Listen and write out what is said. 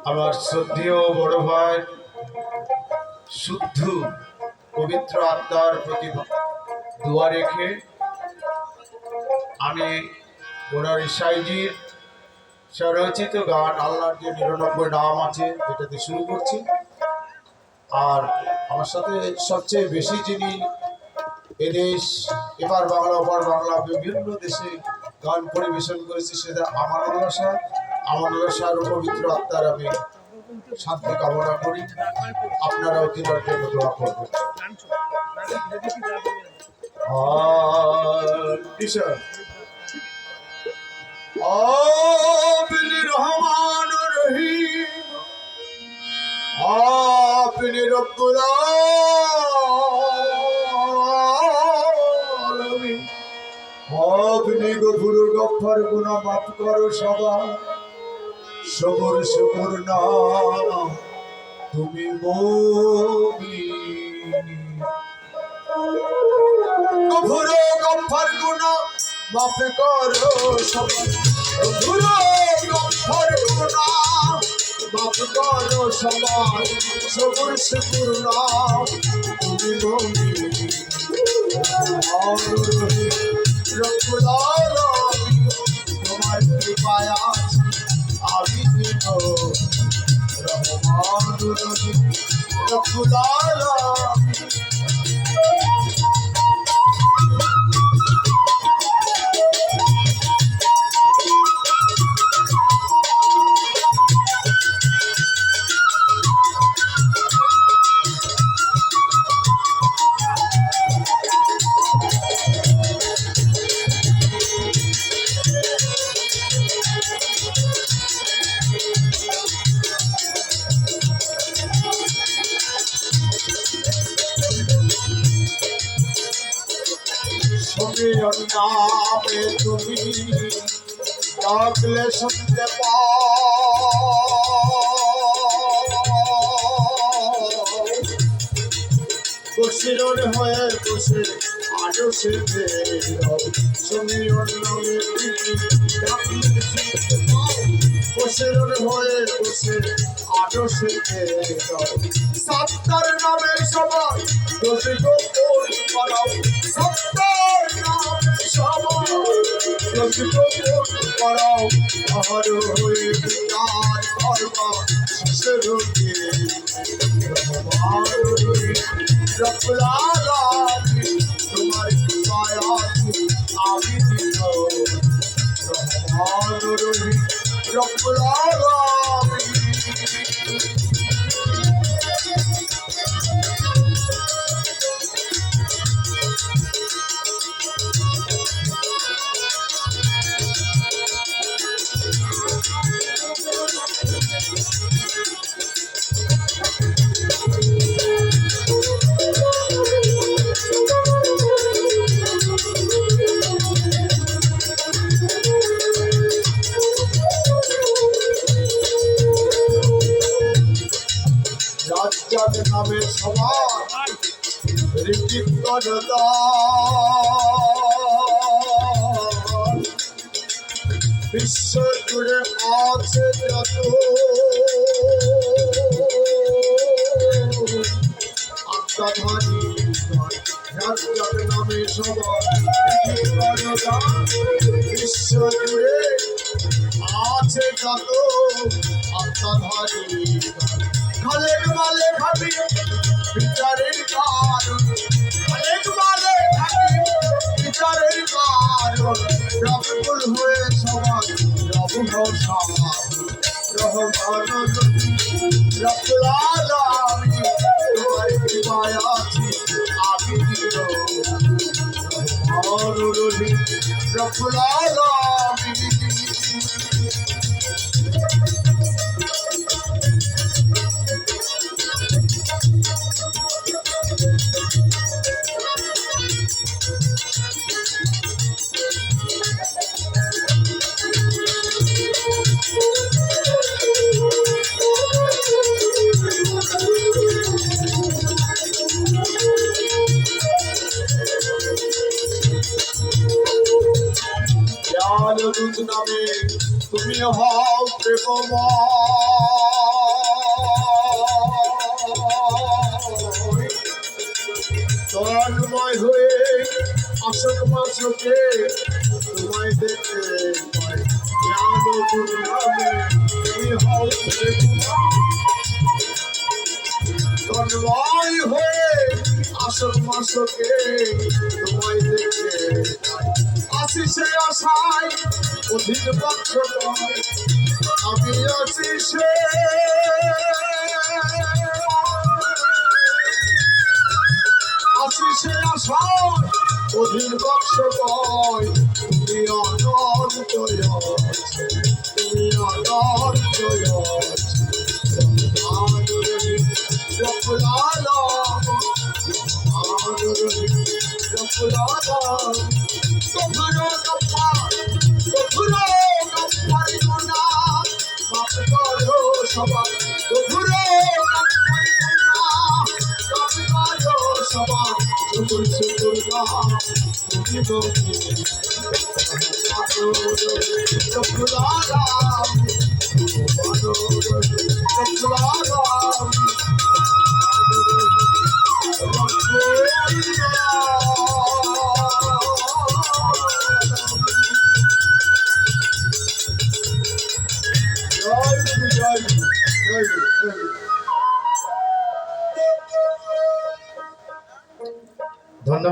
আমার শ্রদ্ধেয় বড় ভাই শুদ্ধ পবিত্র আত্মার প্রতি দোয়া রেখে আমি ওনার ইসাইজির স্বরচিত গান আল্লাহর যে ৯৯ নাম আছে এটাতে শুরু করছি। আর আমার সাথে সবচেয়ে বেশি যিনি এদেশ এবার বাংলা ওপার বাংলা বিভিন্ন দেশে গান পরিবেশন করেছে সেটা আমানুল্লাহ শাহ। আমানুল্লাহ শাহর পবিত্র আত্মার আমি শান্তি কামনা করি। আপনারাও তিনার জন্য দোয়া করবেন। রহমান রহিম আপনি রব্বুল আলামিন আপনি গফুর গফফার গুনাহ মাফ করো সবার সবর শুকর না তুমি মুমিন গফুর গফফার গুনাহ মাফ করো সবার গফুর গফফার গুনাহ মাফ করো সবার সবর শুকর না তুমি মুমিন রব্বুল আলামিন তোমার কৃপায় আমি দিন রহমান রহিম রব্বুল আলামিন। সমীর নামে তুমি ডাকলে শুনতে পাও বসির হয়ে বসে আজও সে সমীর নামে তুমি ডাকলে শুনতে পাও বসির হয়ে বসে আজও সে সত্তার নামে সবাই দোষী গোপন করাও সত্তার নামে সবাই দোষী গোপন করাও আমার হয়ে বিচার করবা শেষের রব্বুল আলামিন তোমার কৃপায় আছি আমি দিন রহমান রহিম রব্বুল আলামিন। রাজ্জাক নামে সবার বিশ্ব জুড়ে আছে যত আত্মাধারী রাজ্জাক নামে সবার বিশ্ব জুড়ে আছে যত আত্মাধারী খালেক মালে খাবি বিচারের কারণ খালেক মালে খাবি বিচারের কারণ রব্বুল হয়ে সবাই রব্বুল রহমান রব্বুল আলামিন তোমার কৃপায় আছি আমি দিন রহমান রহিম রব্বুল আলামিন। নামে তুমি হও প্রেমময় মাসকে তোমায় দেখতে পাই জানো দুর্নামে তুমি হও তন্ময় হয়ে আসল মাসকে তোমায় দেখতে পাই আসি সে আশায় অধীন পক্ষ নয় আমি আছি সে আশিসে আশায় অধীর বক্ষ কয় তুমি অনন্ত তুমি অনন্ত সবাই Jai Guru, Jai Guru, Jai Guru.